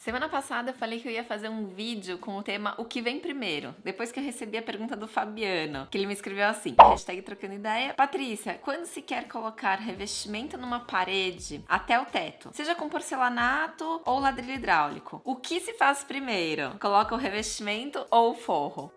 Semana passada eu falei que eu ia fazer um vídeo com o tema O que vem primeiro, depois que eu recebi a pergunta do Fabiano, que ele me escreveu assim, hashtag trocando ideia. Patrícia, quando se quer colocar revestimento numa parede até o teto, seja com porcelanato ou ladrilho hidráulico, o que se faz primeiro? Coloca o revestimento ou o forro?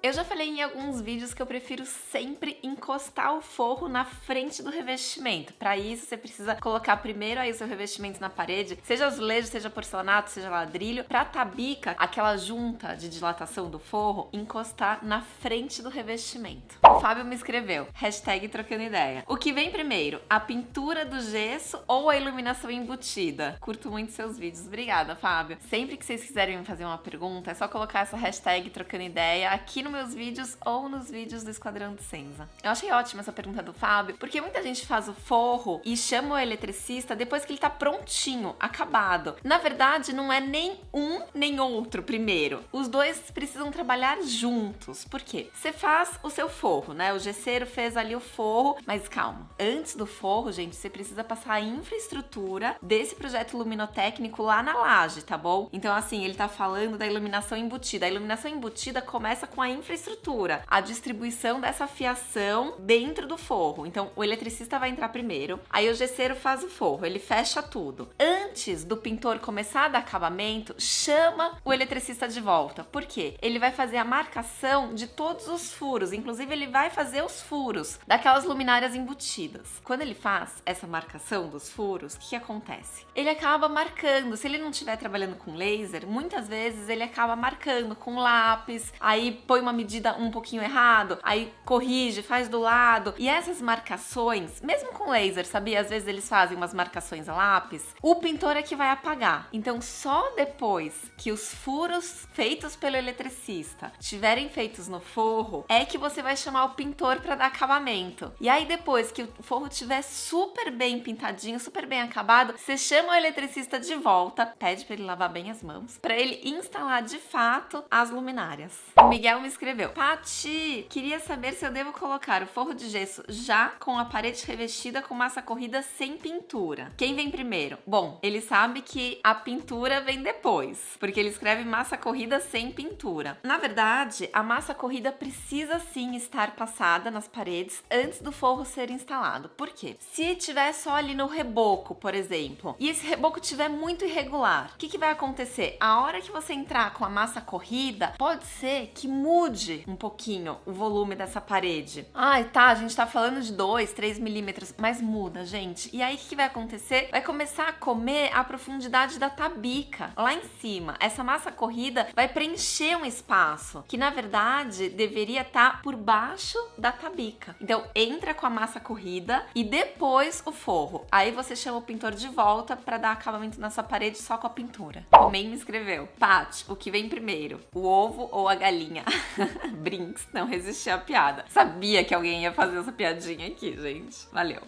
Eu já falei em alguns vídeos que eu prefiro sempre encostar o forro na frente do revestimento. Para isso, você precisa colocar primeiro aí o seu revestimento na parede, seja azulejo, seja porcelanato, seja ladrilho, pra tabica, aquela junta de dilatação do forro, encostar na frente do revestimento. O Fábio me escreveu, hashtag trocando ideia. O que vem primeiro, a pintura do gesso ou a iluminação embutida? Curto muito seus vídeos. Obrigada, Fábio. Sempre que vocês quiserem me fazer uma pergunta, é só colocar essa hashtag trocando ideia aqui no meus vídeos ou nos vídeos do Esquadrão de Cinza. Eu achei ótima essa pergunta do Fábio, porque muita gente faz o forro e chama o eletricista depois que ele tá prontinho, acabado. Na verdade, não é nem um nem outro primeiro. Os dois precisam trabalhar juntos. Por quê? Você faz o seu forro, né? O gesseiro fez ali o forro, mas calma. Antes do forro, gente, você precisa passar a infraestrutura desse projeto luminotécnico lá na laje, tá bom? Então, assim, ele tá falando da iluminação embutida. A iluminação embutida começa com a infraestrutura, a distribuição dessa fiação dentro do forro. Então, o eletricista vai entrar primeiro, aí o gesseiro faz o forro, ele fecha tudo. Antes do pintor começar a dar acabamento, chama o eletricista de volta. Por quê? Ele vai fazer a marcação de todos os furos, inclusive ele vai fazer os furos daquelas luminárias embutidas. Quando ele faz essa marcação dos furos, o que acontece? Ele acaba marcando, se ele não estiver trabalhando com laser, muitas vezes ele acaba marcando com lápis, aí põe uma medida um pouquinho errado, aí corrige, faz do lado. E essas marcações, mesmo com laser, sabia? Às vezes eles fazem umas marcações a lápis. O pintor é que vai apagar. Então, só depois que os furos feitos pelo eletricista tiverem feitos no forro, é que você vai chamar o pintor para dar acabamento. E aí, depois que o forro estiver super bem pintadinho, super bem acabado, você chama o eletricista de volta, pede para ele lavar bem as mãos, para ele instalar de fato as luminárias. O Miguel me escreveu, Pati, queria saber se eu devo colocar o forro de gesso já com a parede revestida com massa corrida sem pintura. Quem vem primeiro? Bom, ele sabe que a pintura vem depois, porque ele escreve massa corrida sem pintura. Na verdade, a massa corrida precisa sim estar passada nas paredes antes do forro ser instalado. Por quê? Se tiver só ali no reboco, por exemplo, e esse reboco tiver muito irregular, o que vai acontecer? A hora que você entrar com a massa corrida, pode ser que mude um pouquinho o volume dessa parede. Ai, tá, a gente tá falando de 2, 3 milímetros, mas muda, gente. E aí, o que vai acontecer? Vai começar a comer a profundidade da tabica lá em cima. Essa massa corrida vai preencher um espaço que, na verdade, deveria estar por baixo da tabica. Então, entra com a massa corrida e depois o forro. Aí você chama o pintor de volta para dar acabamento na sua parede só com a pintura. O Men me escreveu, Paty, o que vem primeiro? O ovo ou a galinha? Brinks, não resisti à piada. Sabia que alguém ia fazer essa piadinha aqui, gente. Valeu.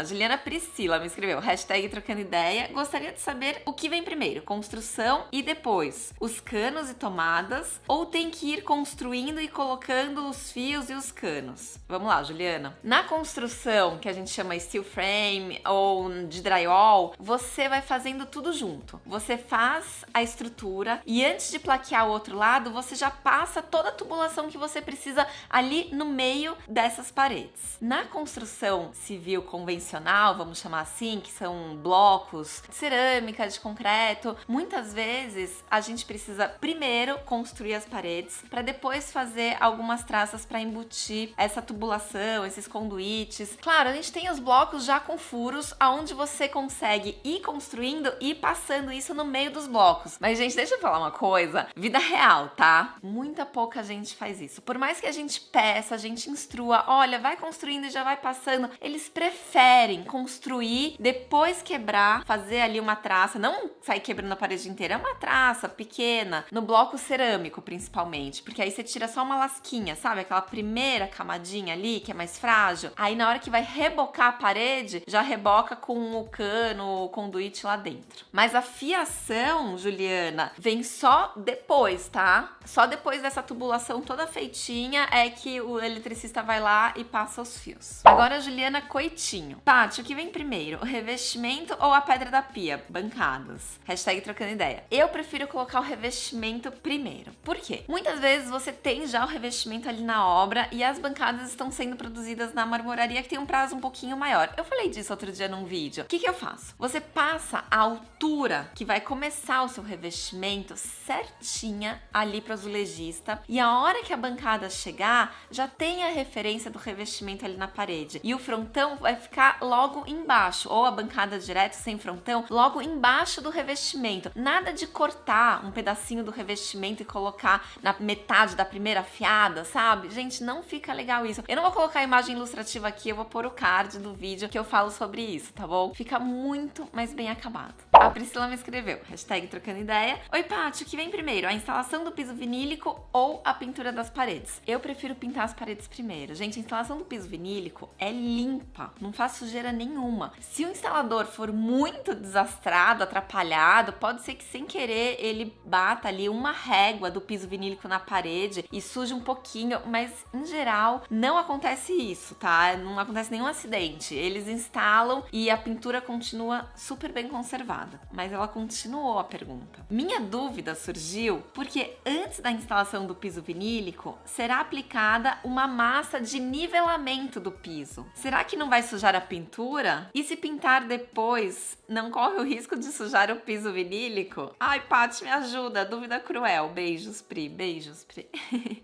Juliana Priscila me escreveu, hashtag trocando ideia. Gostaria de saber o que vem primeiro, construção e depois os canos e tomadas, ou tem que ir construindo e colocando os fios e os canos? Vamos lá, Juliana. Na construção, que a gente chama steel frame ou de drywall, você vai fazendo tudo junto. Você faz a estrutura e antes de plaquear o outro lado, você já passa toda a tubulação que você precisa ali no meio dessas paredes. Na construção civil convencional, vamos chamar assim, que são blocos de cerâmica, de concreto, muitas vezes a gente precisa primeiro construir as paredes para depois fazer algumas traças para embutir essa tubulação, esses conduítes. Claro, a gente tem os blocos já com furos, aonde você consegue ir construindo e passando isso no meio dos blocos. Mas, gente, deixa eu falar uma coisa, vida real, tá? Muita pouca gente faz isso. Por mais que a gente peça, a gente instrua, olha, vai construindo e já vai passando, eles preferem construir, depois quebrar, fazer ali uma traça, não sair quebrando a parede inteira, é uma traça pequena, no bloco cerâmico principalmente, porque aí você tira só uma lasquinha, sabe? Aquela primeira camadinha ali, que é mais frágil. Aí na hora que vai rebocar a parede, já reboca com o cano, o conduíte lá dentro. Mas a fiação, Juliana, vem só depois, tá? Só depois dessa tubulação toda feitinha é que o eletricista vai lá e passa os fios. Agora a Juliana Coitinho. Paty, o que vem primeiro? O revestimento ou a pedra da pia? Bancadas. Hashtag trocando ideia. Eu prefiro colocar o revestimento primeiro. Por quê? Muitas vezes você tem já o revestimento ali na obra e as bancadas estão sendo produzidas na marmoraria que tem um prazo um pouquinho maior. Eu falei disso outro dia num vídeo. O que eu faço? Você passa a altura que vai começar o seu revestimento certinha ali para o azulejista e a hora que a bancada chegar, já tem a referência do revestimento ali na parede. E o frontão vai ficar logo embaixo, ou a bancada direto sem frontão, logo embaixo do revestimento. Nada de cortar um pedacinho do revestimento e colocar na metade da primeira fiada, sabe? Gente, não fica legal isso. Eu não vou colocar a imagem ilustrativa aqui, eu vou pôr o card do vídeo que eu falo sobre isso, tá bom? Fica muito mais bem acabado. A Priscila me escreveu, hashtag trocando ideia. Oi, Paty, o que vem primeiro? A instalação do piso vinílico ou a pintura das paredes? Eu prefiro pintar as paredes primeiro. Gente, a instalação do piso vinílico é limpa, não faz sujeira nenhuma. Se o instalador for muito desastrado, atrapalhado, pode ser que sem querer ele bata ali uma régua do piso vinílico na parede e suje um pouquinho, mas em geral não acontece isso, tá? Não acontece nenhum acidente. Eles instalam e a pintura continua super bem conservada. Mas ela continuou a pergunta. Minha dúvida surgiu porque antes da instalação do piso vinílico será aplicada uma massa de nivelamento do piso. Será que não vai sujar a pintura? E se pintar depois, não corre o risco de sujar o piso vinílico? Ai, Paty, me ajuda, dúvida cruel. Beijos, Pri, beijos, Pri.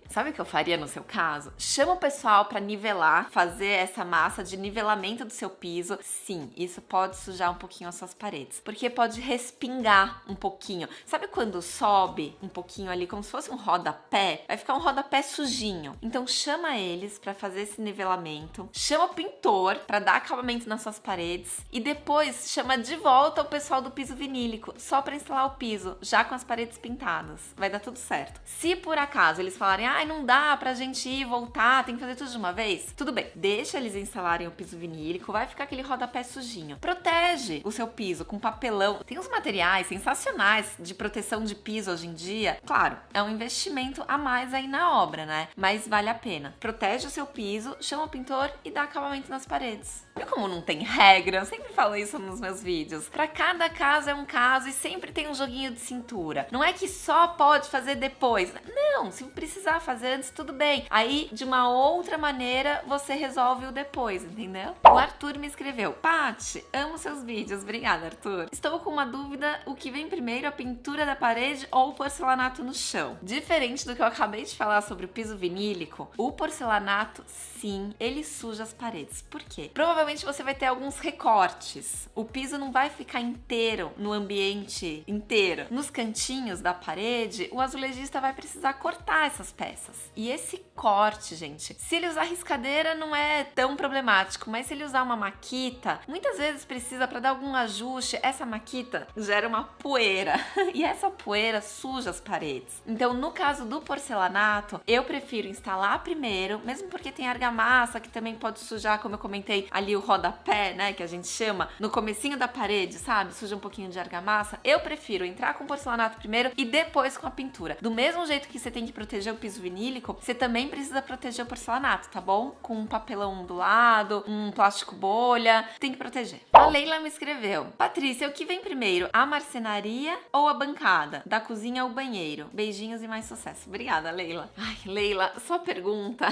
Sabe o que eu faria no seu caso? Chama o pessoal para nivelar, fazer essa massa de nivelamento do seu piso. Sim, isso pode sujar um pouquinho as suas paredes, porque pode respingar um pouquinho. Sabe quando sobe um pouquinho ali, como se fosse um rodapé? Vai ficar um rodapé sujinho. Então chama eles para fazer esse nivelamento, chama o pintor para dar acabamento nas suas paredes e depois chama de volta o pessoal do piso vinílico, só para instalar o piso, já com as paredes pintadas. Vai dar tudo certo. Se por acaso eles falarem, ai, não dá pra gente ir e voltar, tem que fazer tudo de uma vez, tudo bem, deixa eles instalarem o piso vinílico, vai ficar aquele rodapé sujinho. Protege o seu piso com papelão. Tem uns materiais sensacionais de proteção de piso hoje em dia. Claro, é um investimento a mais aí na obra, né? Mas vale a pena. Protege o seu piso, chama o pintor e dá acabamento nas paredes. Viu como não tem regra? Eu sempre falo isso nos meus vídeos. Pra cada caso é um caso e sempre tem um joguinho de cintura. Não é que só pode fazer depois. Não, se precisar fazer antes, tudo bem. Aí, de uma outra maneira, você resolve o depois, entendeu? O Arthur me escreveu, Paty, amo seus vídeos. Obrigada, Arthur. Estou com uma dúvida, o que vem primeiro, a pintura da parede ou o porcelanato no chão? Diferente do que eu acabei de falar sobre o piso vinílico, o porcelanato, sim, ele suja as paredes. Por quê? Provavelmente você vai ter alguns recortes. O piso não vai ficar inteiro no ambiente inteiro. Nos cantinhos da parede, o azulejista vai precisar cortar essas peças. E esse corte, gente, se ele usar riscadeira não é tão problemático, mas se ele usar uma maquita, muitas vezes precisa, para dar algum ajuste, essa maquita gera uma poeira e essa poeira suja as paredes. Então, no caso do porcelanato, eu prefiro instalar primeiro, mesmo porque tem argamassa que também pode sujar, como eu comentei, ali o rodapé, né, que a gente chama, no comecinho da parede, sabe? Suja um pouquinho de argamassa. Eu prefiro entrar com o porcelanato primeiro e depois com a pintura. Do mesmo jeito que você tem que proteger o piso vinílico, você também precisa proteger o porcelanato, tá bom? Com um papelão do lado, um plástico bolha, tem que proteger. A Leila me escreveu, Patrícia, o que vem primeiro, a marcenaria ou a bancada? Da cozinha ao banheiro. Beijinhos e mais sucesso. Obrigada, Leila. Ai, Leila, sua pergunta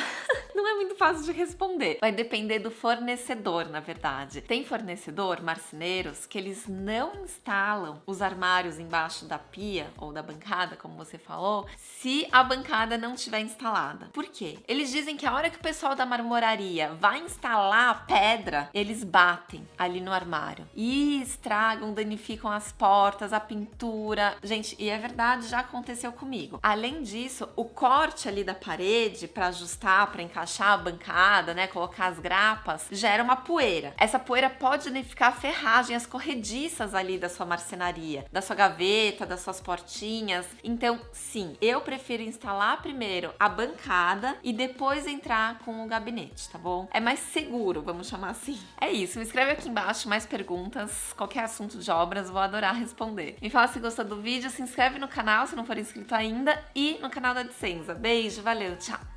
não é muito fácil de responder. Vai depender do fornecedor, na verdade. Tem fornecedor, marceneiros, que eles não instalam os armários embaixo da pia ou da bancada, como você falou, se a bancada não estiver instalada. Por quê? Eles dizem que a hora que o pessoal da marmoraria vai instalar a pedra, eles batem ali no armário e estragam, danificam as portas, a pintura. Gente, e é verdade, já aconteceu comigo. Além disso, o corte ali da parede para ajustar, para encaixar a bancada, né, colocar as grapas, gera uma poeira. Essa poeira pode danificar a ferragem, as corrediças ali da sua marcenaria, da sua gaveta, das suas portinhas. Então, sim, eu prefiro instalar primeiro a bancada e depois entrar com o gabinete, tá bom? É mais seguro, vamos chamar assim. É isso, me escreve aqui embaixo mais perguntas, qualquer assunto de obras, vou adorar responder. Me fala se gostou do vídeo, se inscreve no canal se não for inscrito ainda e no canal da Dissenza. Beijo, valeu, tchau!